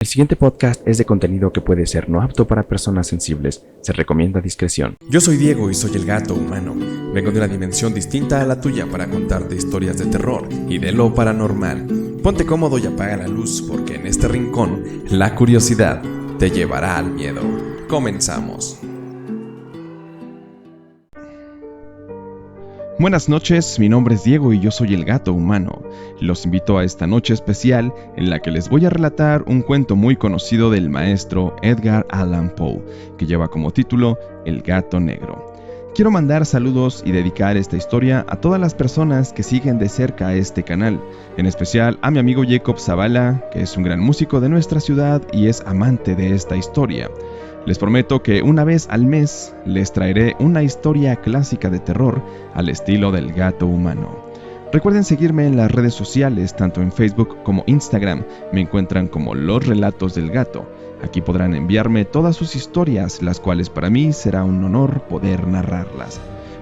El siguiente podcast es de contenido que puede ser no apto para personas sensibles. Se recomienda discreción. Yo soy Diego y soy el gato humano. Vengo de una dimensión distinta a la tuya para contarte historias de terror y de lo paranormal. Ponte cómodo y apaga la luz porque en este rincón la curiosidad te llevará al miedo. Comenzamos. Buenas noches, mi nombre es Diego y yo soy el gato humano. Los invito a esta noche especial en la que les voy a relatar un cuento muy conocido del maestro Edgar Allan Poe, que lleva como título El gato negro. Quiero mandar saludos y dedicar esta historia a todas las personas que siguen de cerca este canal, en especial a mi amigo Jacob Zavala, que es un gran músico de nuestra ciudad y es amante de esta historia. Les prometo que una vez al mes les traeré una historia clásica de terror al estilo del gato humano. Recuerden seguirme en las redes sociales, tanto en Facebook como Instagram. Me encuentran como Los Relatos del Gato. Aquí podrán enviarme todas sus historias, las cuales para mí será un honor poder narrarlas.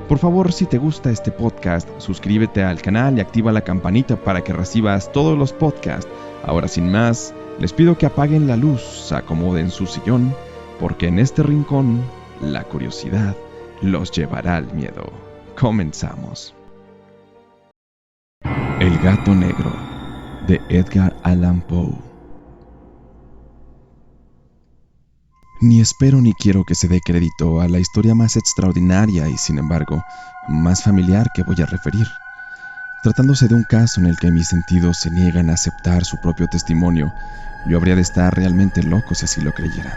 Por favor, si te gusta este podcast, suscríbete al canal y activa la campanita para que recibas todos los podcasts. Ahora sin más, les pido que apaguen la luz, se acomoden su sillón, porque en este rincón, la curiosidad los llevará al miedo. Comenzamos. El gato negro, de Edgar Allan Poe. Ni espero ni quiero que se dé crédito a la historia más extraordinaria y, sin embargo, más familiar que voy a referir. Tratándose de un caso en el que mis sentidos se niegan a aceptar su propio testimonio, yo habría de estar realmente loco si así lo creyera.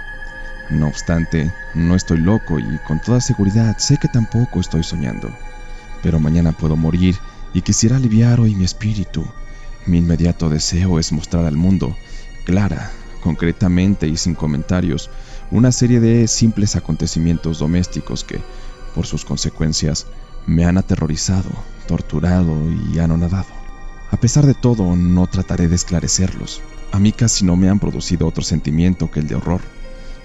No obstante, no estoy loco y con toda seguridad sé que tampoco estoy soñando. Pero mañana puedo morir y quisiera aliviar hoy mi espíritu. Mi inmediato deseo es mostrar al mundo, clara, concretamente y sin comentarios, una serie de simples acontecimientos domésticos que, por sus consecuencias, me han aterrorizado, torturado y anonadado. A pesar de todo, no trataré de esclarecerlos. A mí casi no me han producido otro sentimiento que el de horror.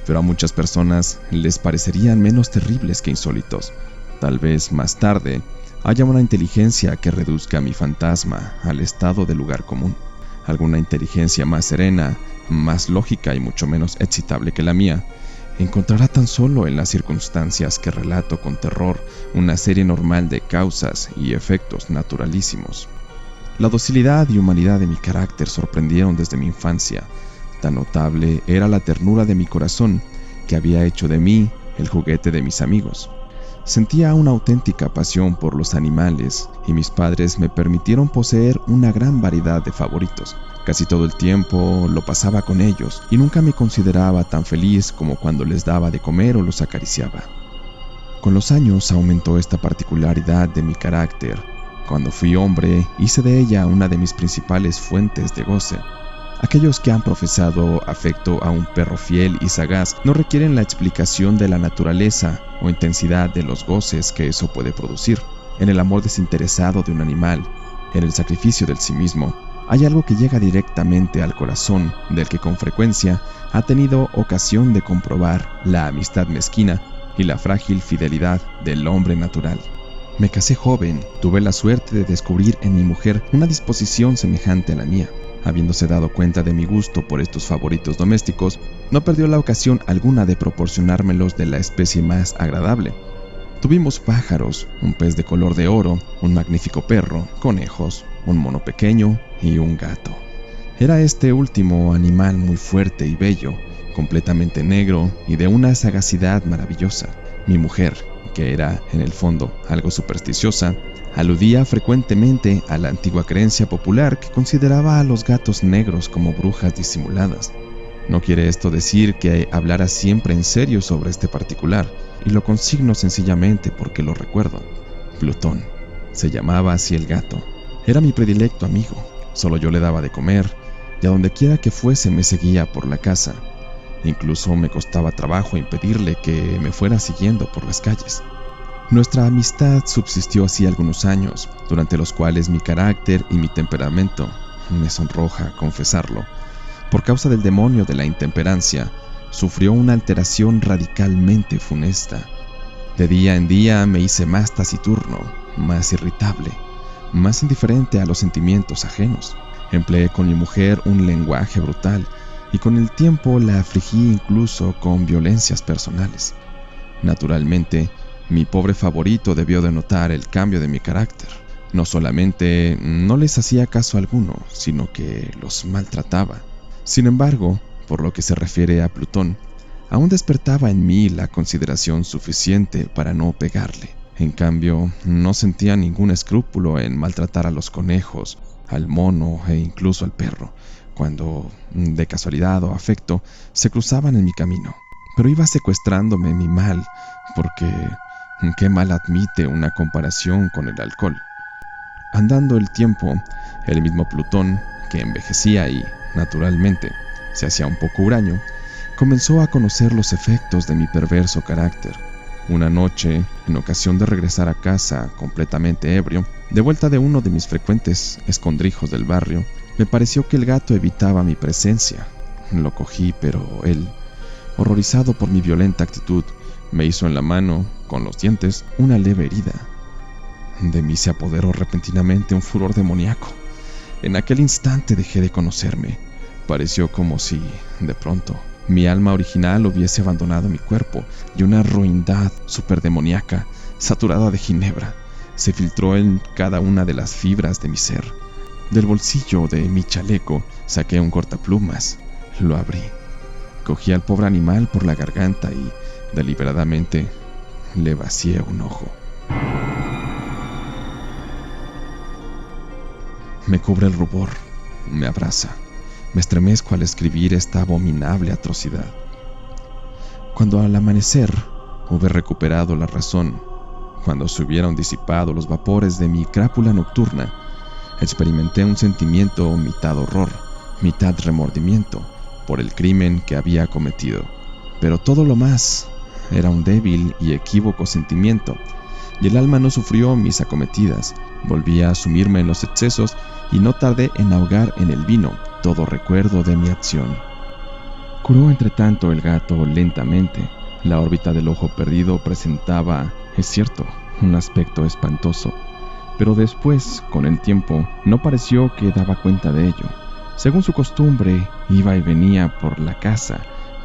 Pero a muchas personas les parecerían menos terribles que insólitos. Tal vez más tarde haya una inteligencia que reduzca mi fantasma al estado de lugar común. Alguna inteligencia más serena, más lógica y mucho menos excitable que la mía, encontrará tan solo en las circunstancias que relato con terror una serie normal de causas y efectos naturalísimos. La docilidad y humanidad de mi carácter sorprendieron desde mi infancia. Tan notable era la ternura de mi corazón que había hecho de mí el juguete de mis amigos. Sentía una auténtica pasión por los animales y mis padres me permitieron poseer una gran variedad de favoritos. Casi todo el tiempo lo pasaba con ellos y nunca me consideraba tan feliz como cuando les daba de comer o los acariciaba. Con los años aumentó esta particularidad de mi carácter. Cuando fui hombre, hice de ella una de mis principales fuentes de goce. Aquellos que han profesado afecto a un perro fiel y sagaz no requieren la explicación de la naturaleza o intensidad de los goces que eso puede producir. En el amor desinteresado de un animal, en el sacrificio del sí mismo, hay algo que llega directamente al corazón del que con frecuencia ha tenido ocasión de comprobar la amistad mezquina y la frágil fidelidad del hombre natural. Me casé joven, tuve la suerte de descubrir en mi mujer una disposición semejante a la mía. Habiéndose dado cuenta de mi gusto por estos favoritos domésticos, no perdió la ocasión alguna de proporcionármelos de la especie más agradable. Tuvimos pájaros, un pez de color de oro, un magnífico perro, conejos, un mono pequeño y un gato. Era este último animal muy fuerte y bello, completamente negro y de una sagacidad maravillosa. Mi mujer, que era en el fondo algo supersticiosa, aludía frecuentemente a la antigua creencia popular que consideraba a los gatos negros como brujas disimuladas. No quiere esto decir que hablara siempre en serio sobre este particular, y lo consigno sencillamente porque lo recuerdo. Plutón. Se llamaba así el gato. Era mi predilecto amigo. Solo yo le daba de comer, y a donde quiera que fuese me seguía por la casa. Incluso me costaba trabajo impedirle que me fuera siguiendo por las calles. Nuestra amistad subsistió así algunos años, durante los cuales mi carácter y mi temperamento, me sonroja confesarlo, por causa del demonio de la intemperancia, sufrió una alteración radicalmente funesta. De día en día me hice más taciturno, más irritable, más indiferente a los sentimientos ajenos. Empleé con mi mujer un lenguaje brutal y con el tiempo la afligí incluso con violencias personales. Naturalmente, mi pobre favorito debió de notar el cambio de mi carácter. No solamente no les hacía caso alguno, sino que los maltrataba. Sin embargo, por lo que se refiere a Plutón, aún despertaba en mí la consideración suficiente para no pegarle. En cambio, no sentía ningún escrúpulo en maltratar a los conejos, al mono e incluso al perro, cuando, de casualidad o afecto, se cruzaban en mi camino. Pero iba secuestrándome mi mal, porque qué mal admite una comparación con el alcohol. Andando el tiempo, el mismo Plutón, que envejecía y, naturalmente, se hacía un poco huraño, comenzó a conocer los efectos de mi perverso carácter. Una noche, en ocasión de regresar a casa completamente ebrio, de vuelta de uno de mis frecuentes escondrijos del barrio, me pareció que el gato evitaba mi presencia. Lo cogí, pero él, horrorizado por mi violenta actitud, me hizo en la mano, con los dientes, una leve herida. De mí se apoderó repentinamente un furor demoníaco. En aquel instante dejé de conocerme. Pareció como si, de pronto, mi alma original hubiese abandonado mi cuerpo y una ruindad superdemoníaca, saturada de ginebra, se filtró en cada una de las fibras de mi ser. Del bolsillo de mi chaleco saqué un cortaplumas. Lo abrí. Cogí al pobre animal por la garganta y, deliberadamente, le vacié un ojo. Me cubre el rubor, me abraza, me estremezco al escribir esta abominable atrocidad. Cuando al amanecer hube recuperado la razón, cuando se hubieron disipado los vapores de mi crápula nocturna, experimenté un sentimiento mitad horror, mitad remordimiento por el crimen que había cometido. Pero todo lo más era un débil y equívoco sentimiento, y el alma no sufrió mis acometidas. Volví a sumirme en los excesos y no tardé en ahogar en el vino todo recuerdo de mi acción. Curó entre tanto el gato lentamente. La órbita del ojo perdido presentaba, es cierto, un aspecto espantoso, pero después, con el tiempo, no pareció que daba cuenta de ello. Según su costumbre, iba y venía por la casa,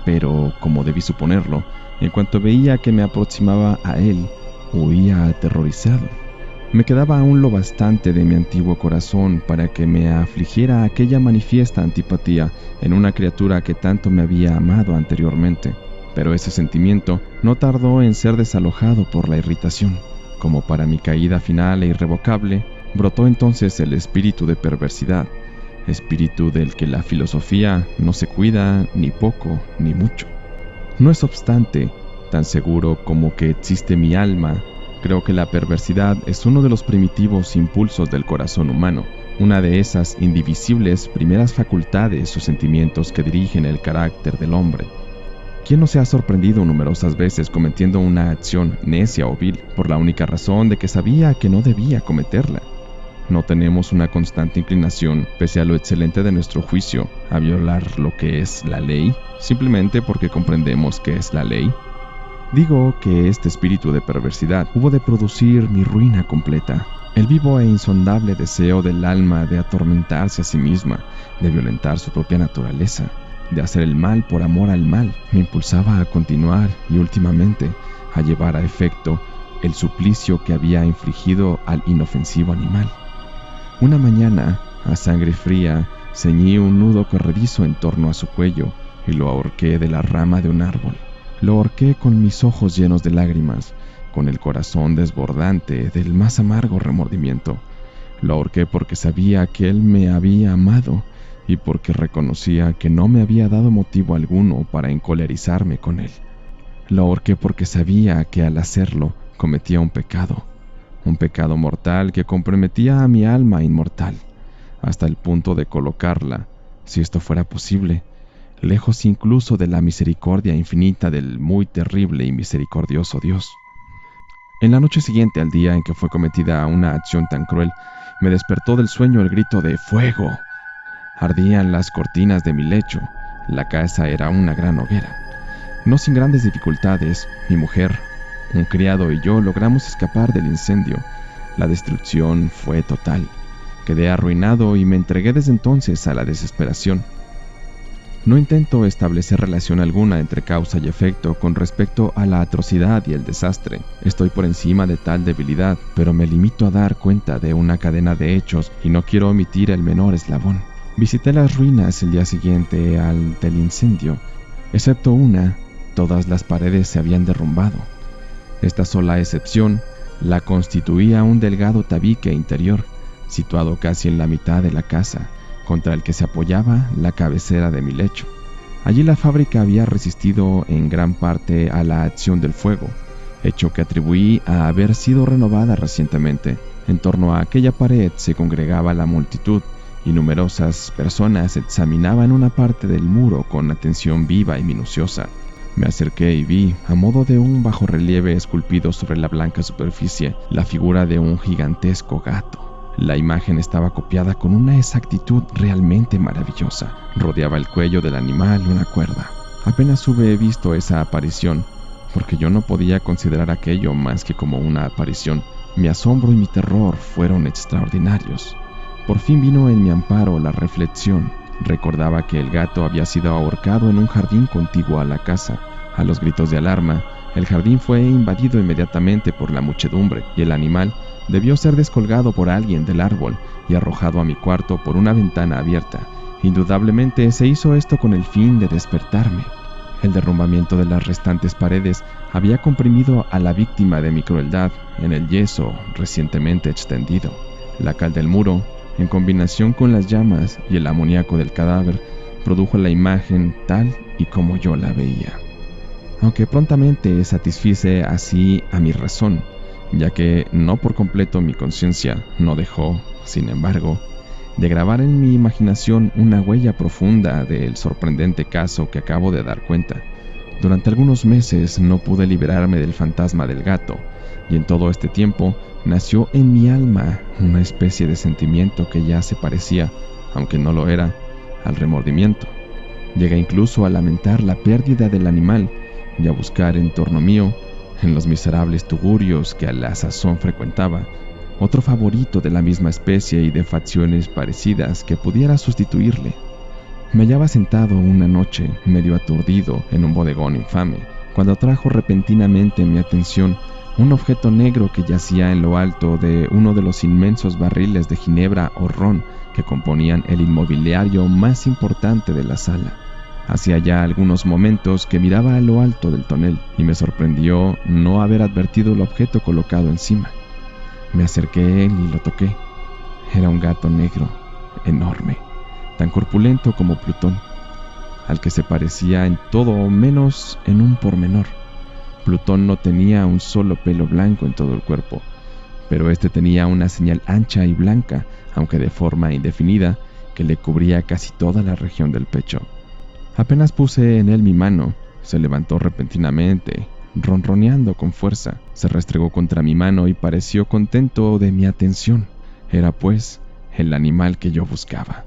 pero, como debí suponerlo, en cuanto veía que me aproximaba a él, huía aterrorizado. Me quedaba aún lo bastante de mi antiguo corazón para que me afligiera aquella manifiesta antipatía en una criatura que tanto me había amado anteriormente. Pero ese sentimiento no tardó en ser desalojado por la irritación. Como para mi caída final e irrevocable, brotó entonces el espíritu de perversidad, espíritu del que la filosofía no se cuida ni poco ni mucho. No es obstante, tan seguro como que existe mi alma, creo que la perversidad es uno de los primitivos impulsos del corazón humano, una de esas indivisibles primeras facultades o sentimientos que dirigen el carácter del hombre. ¿Quién no se ha sorprendido numerosas veces cometiendo una acción necia o vil por la única razón de que sabía que no debía cometerla? ¿No tenemos una constante inclinación, pese a lo excelente de nuestro juicio, a violar lo que es la ley, simplemente porque comprendemos que es la ley? Digo que este espíritu de perversidad hubo de producir mi ruina completa. El vivo e insondable deseo del alma de atormentarse a sí misma, de violentar su propia naturaleza, de hacer el mal por amor al mal, me impulsaba a continuar y últimamente a llevar a efecto el suplicio que había infligido al inofensivo animal. Una mañana, a sangre fría, ceñí un nudo corredizo en torno a su cuello y lo ahorqué de la rama de un árbol. Lo ahorqué con mis ojos llenos de lágrimas, con el corazón desbordante del más amargo remordimiento. Lo ahorqué porque sabía que él me había amado y porque reconocía que no me había dado motivo alguno para encolerizarme con él. Lo ahorqué porque sabía que al hacerlo cometía un pecado mortal que comprometía a mi alma inmortal, hasta el punto de colocarla, si esto fuera posible, lejos incluso de la misericordia infinita del muy terrible y misericordioso Dios. En la noche siguiente al día en que fue cometida una acción tan cruel, me despertó del sueño el grito de ¡fuego! Ardían las cortinas de mi lecho, la casa era una gran hoguera. No sin grandes dificultades, mi mujer, un criado y yo logramos escapar del incendio. La destrucción fue total. Quedé arruinado y me entregué desde entonces a la desesperación. No intento establecer relación alguna entre causa y efecto con respecto a la atrocidad y el desastre. Estoy por encima de tal debilidad, pero me limito a dar cuenta de una cadena de hechos y no quiero omitir el menor eslabón. Visité las ruinas el día siguiente al del incendio. Excepto una, todas las paredes se habían derrumbado. Esta sola excepción la constituía un delgado tabique interior, situado casi en la mitad de la casa, contra el que se apoyaba la cabecera de mi lecho. Allí la fábrica había resistido en gran parte a la acción del fuego, hecho que atribuí a haber sido renovada recientemente. En torno a aquella pared se congregaba la multitud, y numerosas personas examinaban una parte del muro con atención viva y minuciosa. Me acerqué y vi, a modo de un bajorrelieve esculpido sobre la blanca superficie, la figura de un gigantesco gato. La imagen estaba copiada con una exactitud realmente maravillosa. Rodeaba el cuello del animal una cuerda. Apenas hube visto esa aparición, porque yo no podía considerar aquello más que como una aparición. Mi asombro y mi terror fueron extraordinarios. Por fin vino en mi amparo la reflexión. Recordaba que el gato había sido ahorcado en un jardín contiguo a la casa. A los gritos de alarma, el jardín fue invadido inmediatamente por la muchedumbre y el animal debió ser descolgado por alguien del árbol y arrojado a mi cuarto por una ventana abierta. Indudablemente se hizo esto con el fin de despertarme. El derrumbamiento de las restantes paredes había comprimido a la víctima de mi crueldad en el yeso recientemente extendido. La cal del muro, en combinación con las llamas y el amoníaco del cadáver, produjo la imagen tal y como yo la veía. Aunque prontamente satisfice así a mi razón, ya que no por completo mi conciencia no dejó, sin embargo, de grabar en mi imaginación una huella profunda del sorprendente caso que acabo de dar cuenta. Durante algunos meses no pude liberarme del fantasma del gato, y en todo este tiempo nació en mi alma una especie de sentimiento que ya se parecía, aunque no lo era, al remordimiento. Llegué incluso a lamentar la pérdida del animal y a buscar en torno mío, en los miserables tugurios que a la sazón frecuentaba, otro favorito de la misma especie y de facciones parecidas que pudiera sustituirle. Me hallaba sentado una noche, medio aturdido, en un bodegón infame, cuando atrajo repentinamente mi atención un objeto negro que yacía en lo alto de uno de los inmensos barriles de ginebra o ron que componían el inmobiliario más importante de la sala. Hacía ya algunos momentos que miraba a lo alto del tonel y me sorprendió no haber advertido el objeto colocado encima. Me acerqué a él y lo toqué. Era un gato negro, enorme, tan corpulento como Plutón, al que se parecía en todo menos en un pormenor. Plutón no tenía un solo pelo blanco en todo el cuerpo, pero este tenía una señal ancha y blanca, aunque de forma indefinida, que le cubría casi toda la región del pecho. Apenas puse en él mi mano, se levantó repentinamente, ronroneando con fuerza, se restregó contra mi mano y pareció contento de mi atención. Era, pues, el animal que yo buscaba.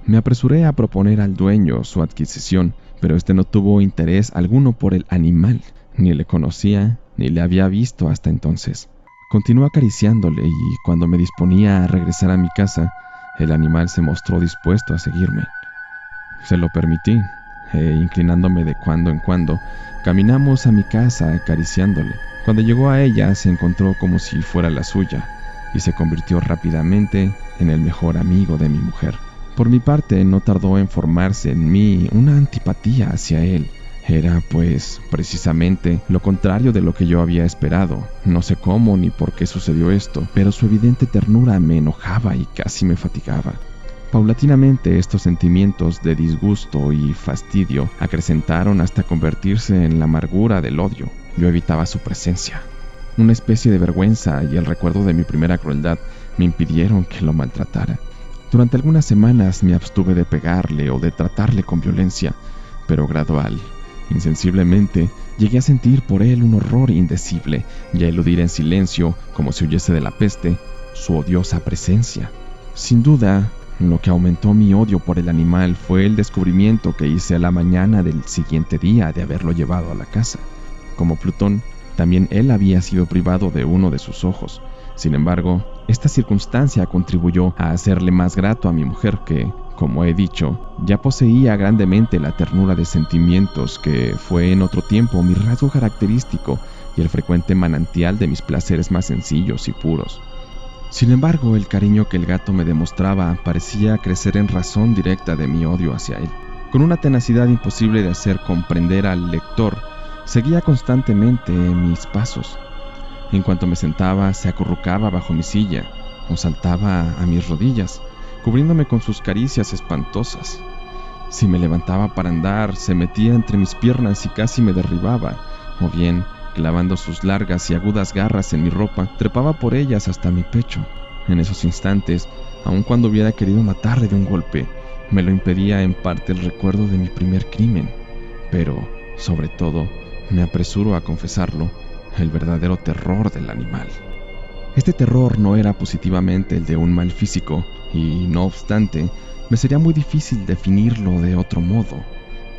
Me apresuré a proponer al dueño su adquisición, pero este no tuvo interés alguno por el animal. Ni le conocía, ni le había visto hasta entonces. Continué acariciándole y cuando me disponía a regresar a mi casa, el animal se mostró dispuesto a seguirme. Se lo permití, inclinándome de cuando en cuando, caminamos a mi casa acariciándole. Cuando llegó a ella, se encontró como si fuera la suya, y se convirtió rápidamente en el mejor amigo de mi mujer. Por mi parte, no tardó en formarse en mí una antipatía hacia él. Era, pues, precisamente lo contrario de lo que yo había esperado. No sé cómo ni por qué sucedió esto, pero su evidente ternura me enojaba y casi me fatigaba. Paulatinamente estos sentimientos de disgusto y fastidio acrecentaron hasta convertirse en la amargura del odio. Yo evitaba su presencia. Una especie de vergüenza y el recuerdo de mi primera crueldad me impidieron que lo maltratara. Durante algunas semanas me abstuve de pegarle o de tratarle con violencia, pero gradual, insensiblemente, llegué a sentir por él un horror indecible y a eludir en silencio, como si huyese de la peste, su odiosa presencia. Sin duda, lo que aumentó mi odio por el animal fue el descubrimiento que hice a la mañana del siguiente día de haberlo llevado a la casa. Como Plutón, también él había sido privado de uno de sus ojos. Sin embargo, esta circunstancia contribuyó a hacerle más grato a mi mujer que, Como he dicho, ya poseía grandemente la ternura de sentimientos que fue en otro tiempo mi rasgo característico y el frecuente manantial de mis placeres más sencillos y puros. Sin embargo, el cariño que el gato me demostraba parecía crecer en razón directa de mi odio hacia él. Con una tenacidad imposible de hacer comprender al lector, seguía constantemente mis pasos. En cuanto me sentaba, se acurrucaba bajo mi silla o saltaba a mis rodillas, cubriéndome con sus caricias espantosas. Si me levantaba para andar, se metía entre mis piernas y casi me derribaba, o bien, clavando sus largas y agudas garras en mi ropa, trepaba por ellas hasta mi pecho. En esos instantes, aun cuando hubiera querido matarle de un golpe, me lo impedía en parte el recuerdo de mi primer crimen, pero, sobre todo, me apresuro a confesarlo, el verdadero terror del animal. Este terror no era positivamente el de un mal físico, y, no obstante, me sería muy difícil definirlo de otro modo.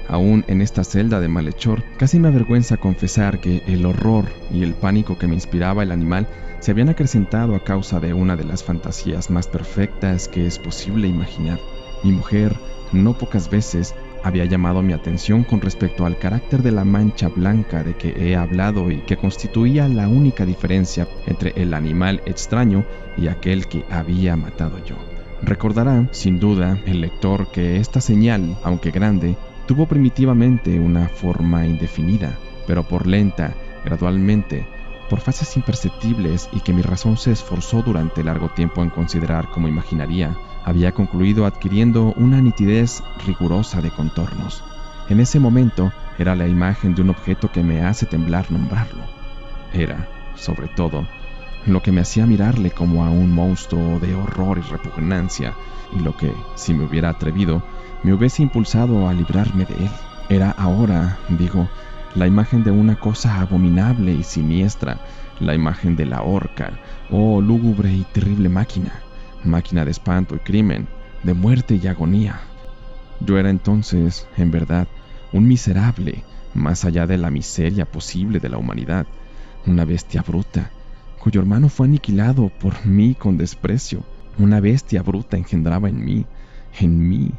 Aún en esta celda de malhechor, casi me avergüenza confesar que el horror y el pánico que me inspiraba el animal se habían acrecentado a causa de una de las fantasías más perfectas que es posible imaginar. Mi mujer, no pocas veces, había llamado mi atención con respecto al carácter de la mancha blanca de que he hablado y que constituía la única diferencia entre el animal extraño y aquel que había matado yo. Recordará, sin duda, el lector que esta señal, aunque grande, tuvo primitivamente una forma indefinida, pero por lenta, gradualmente, por fases imperceptibles y que mi razón se esforzó durante largo tiempo en considerar como imaginaría, había concluido adquiriendo una nitidez rigurosa de contornos. En ese momento era la imagen de un objeto que me hace temblar nombrarlo. Era, sobre todo, lo que me hacía mirarle como a un monstruo de horror y repugnancia, y lo que, si me hubiera atrevido, me hubiese impulsado a librarme de él. Era ahora, digo, la imagen de una cosa abominable y siniestra, la imagen de la horca, oh lúgubre y terrible máquina de espanto y crimen, de muerte y agonía. Yo era entonces, en verdad, un miserable, más allá de la miseria posible de la humanidad, una bestia bruta, cuyo hermano fue aniquilado por mí con desprecio. Una bestia bruta engendraba en mí,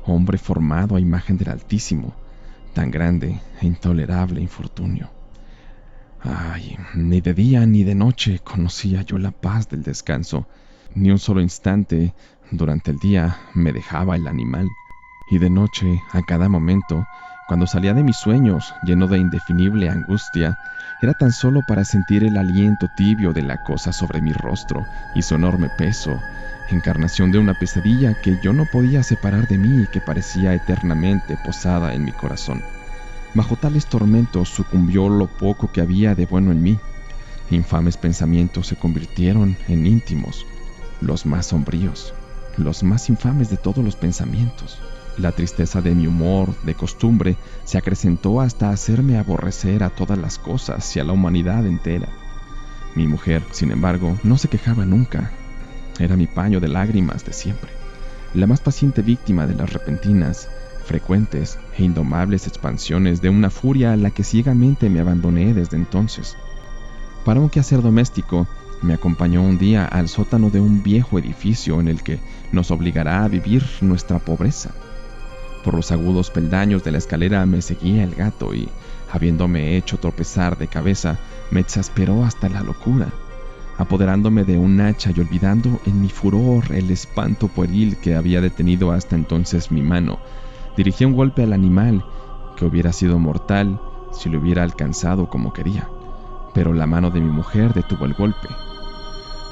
hombre formado a imagen del Altísimo, tan grande e intolerable infortunio. Ay, ni de día ni de noche conocía yo la paz del descanso, ni un solo instante durante el día me dejaba el animal, y de noche, a cada momento, cuando salía de mis sueños lleno de indefinible angustia, era tan solo para sentir el aliento tibio de la cosa sobre mi rostro y su enorme peso, encarnación de una pesadilla que yo no podía separar de mí y que parecía eternamente posada en mi corazón. Bajo tales tormentos sucumbió lo poco que había de bueno en mí. Infames pensamientos se convirtieron en íntimos, los más sombríos, los más infames de todos los pensamientos. La tristeza de mi humor, de costumbre, se acrecentó hasta hacerme aborrecer a todas las cosas y a la humanidad entera. Mi mujer, sin embargo, no se quejaba nunca. Era mi paño de lágrimas de siempre, la más paciente víctima de las repentinas, frecuentes e indomables expansiones de una furia a la que ciegamente me abandoné desde entonces. Para un quehacer doméstico, me acompañó un día al sótano de un viejo edificio en el que nos obligará a vivir nuestra pobreza. Por los agudos peldaños de la escalera me seguía el gato y, habiéndome hecho tropezar de cabeza, me exasperó hasta la locura. Apoderándome de un hacha y olvidando en mi furor el espanto pueril que había detenido hasta entonces mi mano, dirigí un golpe al animal que hubiera sido mortal si lo hubiera alcanzado como quería. Pero la mano de mi mujer detuvo el golpe.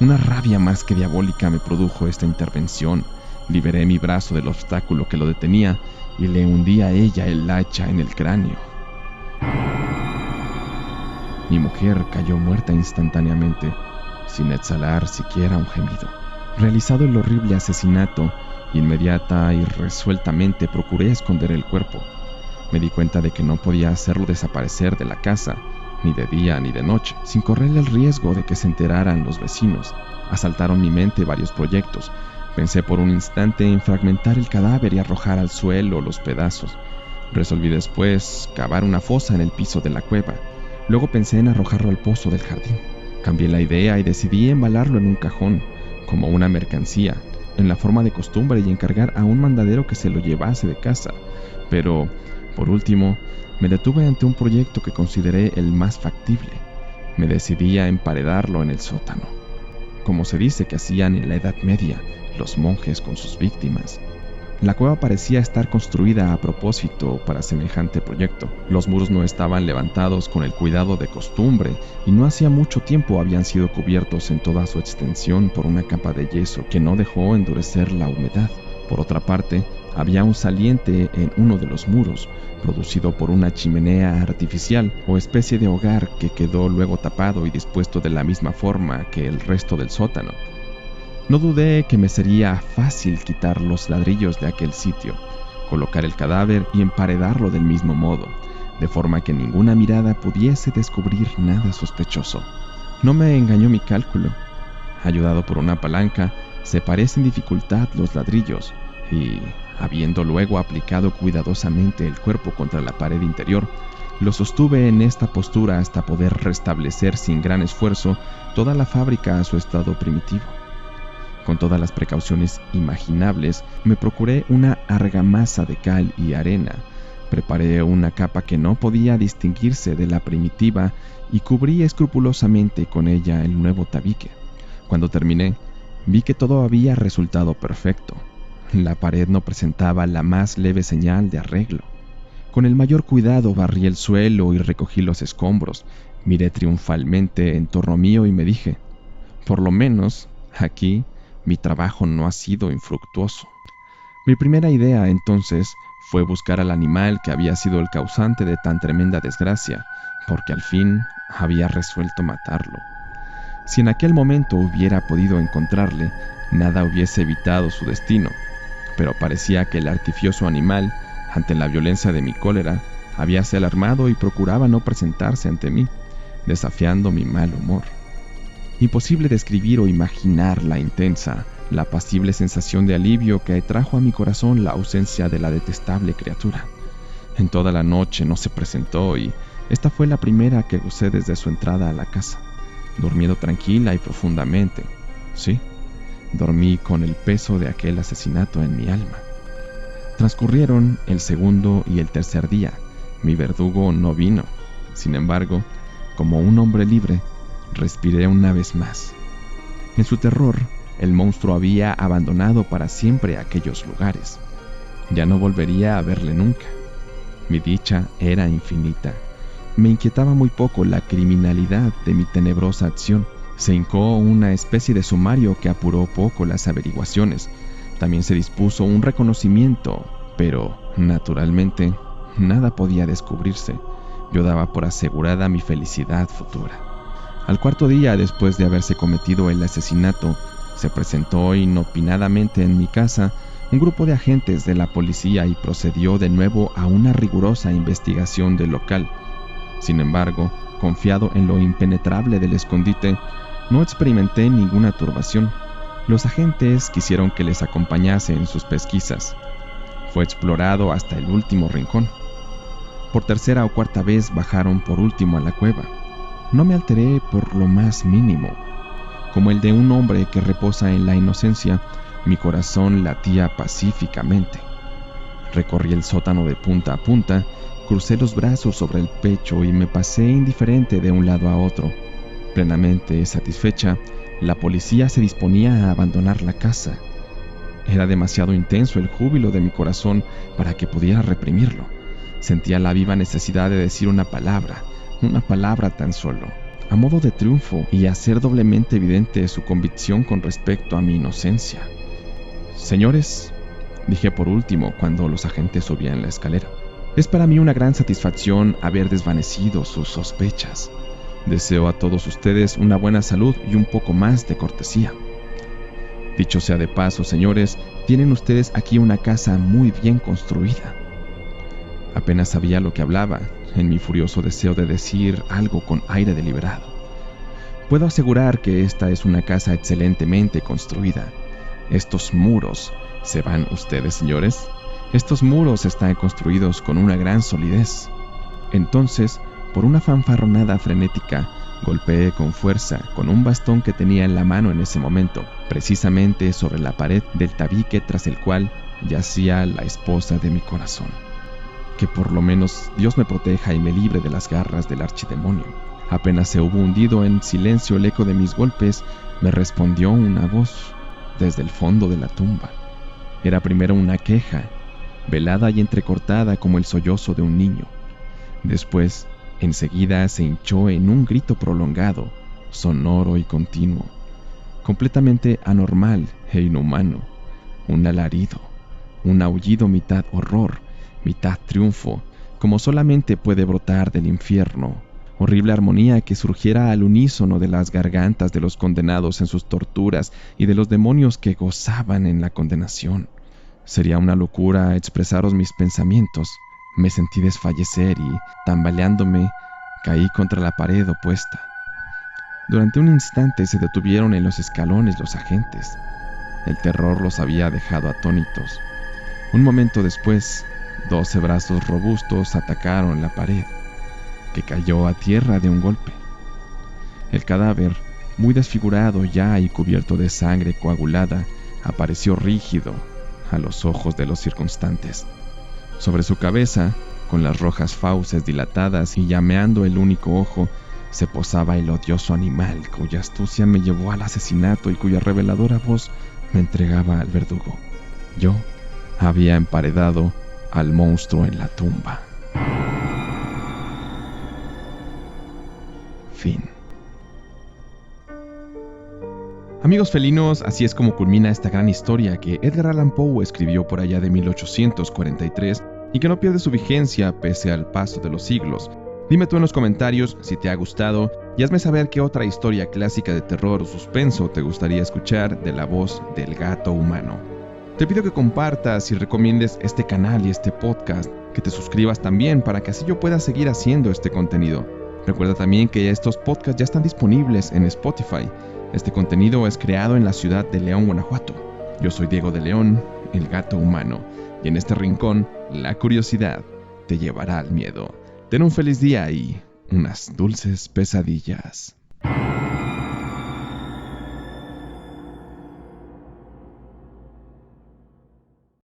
Una rabia más que diabólica me produjo esta intervención. Liberé mi brazo del obstáculo que lo detenía y le hundí a ella el hacha en el cráneo. Mi mujer cayó muerta instantáneamente, sin exhalar siquiera un gemido. Realizado el horrible asesinato, inmediata y resueltamente procuré esconder el cuerpo. Me di cuenta de que no podía hacerlo desaparecer de la casa, ni de día ni de noche, sin correr el riesgo de que se enteraran los vecinos. Asaltaron mi mente varios proyectos. Pensé por un instante en fragmentar el cadáver y arrojar al suelo los pedazos. Resolví después cavar una fosa en el piso de la cueva. Luego pensé en arrojarlo al pozo del jardín. Cambié la idea y decidí embalarlo en un cajón, como una mercancía, en la forma de costumbre y encargar a un mandadero que se lo llevase de casa. Pero, por último, me detuve ante un proyecto que consideré el más factible. Me decidí a emparedarlo en el sótano, como se dice que hacían en la Edad Media los monjes con sus víctimas. La cueva parecía estar construida a propósito para semejante proyecto. Los muros no estaban levantados con el cuidado de costumbre y no hacía mucho tiempo habían sido cubiertos en toda su extensión por una capa de yeso que no dejó endurecer la humedad. Por otra parte, había un saliente en uno de los muros, producido por una chimenea artificial o especie de hogar que quedó luego tapado y dispuesto de la misma forma que el resto del sótano. No dudé que me sería fácil quitar los ladrillos de aquel sitio, colocar el cadáver y emparedarlo del mismo modo, de forma que ninguna mirada pudiese descubrir nada sospechoso. No me engañó mi cálculo. Ayudado por una palanca, separé sin dificultad los ladrillos y, habiendo luego aplicado cuidadosamente el cuerpo contra la pared interior, lo sostuve en esta postura hasta poder restablecer sin gran esfuerzo toda la fábrica a su estado primitivo. Con todas las precauciones imaginables, me procuré una argamasa de cal y arena, preparé una capa que no podía distinguirse de la primitiva y cubrí escrupulosamente con ella el nuevo tabique. Cuando terminé, vi que todo había resultado perfecto. La pared no presentaba la más leve señal de arreglo. Con el mayor cuidado barrí el suelo y recogí los escombros. Miré triunfalmente en torno mío y me dije, por lo menos, aquí, mi trabajo no ha sido infructuoso. Mi primera idea, entonces, fue buscar al animal que había sido el causante de tan tremenda desgracia, porque al fin había resuelto matarlo. Si en aquel momento hubiera podido encontrarle, nada hubiese evitado su destino, pero parecía que el artificioso animal, ante la violencia de mi cólera, habíase alarmado y procuraba no presentarse ante mí, desafiando mi mal humor. Imposible describir o imaginar la intensa, la apacible sensación de alivio que trajo a mi corazón la ausencia de la detestable criatura. En toda la noche no se presentó y esta fue la primera que gocé desde su entrada a la casa, durmiendo tranquila y profundamente. Sí, dormí con el peso de aquel asesinato en mi alma. Transcurrieron el segundo y el tercer día. Mi verdugo no vino. Sin embargo, como un hombre libre, respiré una vez más. En su terror, el monstruo había abandonado para siempre aquellos lugares. Ya no volvería a verle nunca. Mi dicha era infinita. Me inquietaba muy poco la criminalidad de mi tenebrosa acción. Se hincó una especie de sumario que apuró poco las averiguaciones. También se dispuso un reconocimiento, pero, naturalmente, nada podía descubrirse. Yo daba por asegurada mi felicidad futura. Al cuarto día después de haberse cometido el asesinato, se presentó inopinadamente en mi casa un grupo de agentes de la policía y procedió de nuevo a una rigurosa investigación del local. Sin embargo, confiado en lo impenetrable del escondite, no experimenté ninguna turbación. Los agentes quisieron que les acompañase en sus pesquisas. Fue explorado hasta el último rincón. Por tercera o cuarta vez bajaron por último a la cueva. No me alteré por lo más mínimo. Como el de un hombre que reposa en la inocencia, mi corazón latía pacíficamente. Recorrí el sótano de punta a punta, crucé los brazos sobre el pecho y me pasé indiferente de un lado a otro. Plenamente satisfecha, la policía se disponía a abandonar la casa. Era demasiado intenso el júbilo de mi corazón para que pudiera reprimirlo. Sentía la viva necesidad de decir una palabra tan solo, a modo de triunfo y hacer doblemente evidente su convicción con respecto a mi inocencia. Señores, dije por último cuando los agentes subían la escalera, es para mí una gran satisfacción haber desvanecido sus sospechas. Deseo a todos ustedes una buena salud y un poco más de cortesía. Dicho sea de paso, señores, tienen ustedes aquí una casa muy bien construida. Apenas sabía lo que hablaba, en mi furioso deseo de decir algo con aire deliberado. Puedo asegurar que esta es una casa excelentemente construida. Estos muros, ¿sepan ustedes, señores? Estos muros están construidos con una gran solidez. Entonces, por una fanfarronada frenética, Golpeé con fuerza con un bastón que tenía en la mano en ese momento, precisamente sobre la pared del tabique tras el cual yacía la esposa de mi corazón. Que por lo menos Dios me proteja y me libre de las garras del archidemonio. Apenas se hubo hundido en silencio el eco de mis golpes, me respondió una voz desde el fondo de la tumba. Era primero una queja, velada y entrecortada como el sollozo de un niño. Después, enseguida se hinchó en un grito prolongado, sonoro y continuo, completamente anormal e inhumano, un alarido, un aullido mitad horror, mitad triunfo, como solamente puede brotar del infierno, horrible armonía que surgiera al unísono de las gargantas de los condenados en sus torturas y de los demonios que gozaban en la condenación. Sería una locura expresaros mis pensamientos. Me sentí desfallecer y, tambaleándome, caí contra la pared opuesta. Durante un instante se detuvieron en los escalones los agentes. El terror los había dejado atónitos. Un momento después, 12 brazos robustos atacaron la pared, que cayó a tierra de un golpe. El cadáver, muy desfigurado ya y cubierto de sangre coagulada, apareció rígido a los ojos de los circunstantes. Sobre su cabeza, con las rojas fauces dilatadas y llameando el único ojo, se posaba el odioso animal cuya astucia me llevó al asesinato y cuya reveladora voz me entregaba al verdugo. Yo había emparedado al monstruo en la tumba. Fin. Amigos felinos, así es como culmina esta gran historia que Edgar Allan Poe escribió por allá de 1843 y que no pierde su vigencia pese al paso de los siglos. Dime tú en los comentarios si te ha gustado y hazme saber qué otra historia clásica de terror o suspenso te gustaría escuchar de la voz del gato humano. Te pido que compartas y recomiendes este canal y este podcast, que te suscribas también para que así yo pueda seguir haciendo este contenido. Recuerda también que estos podcasts ya están disponibles en Spotify. Este contenido es creado en la ciudad de León, Guanajuato. Yo soy Diego de León, el gato humano, y en este rincón, la curiosidad te llevará al miedo. Ten un feliz día y unas dulces pesadillas.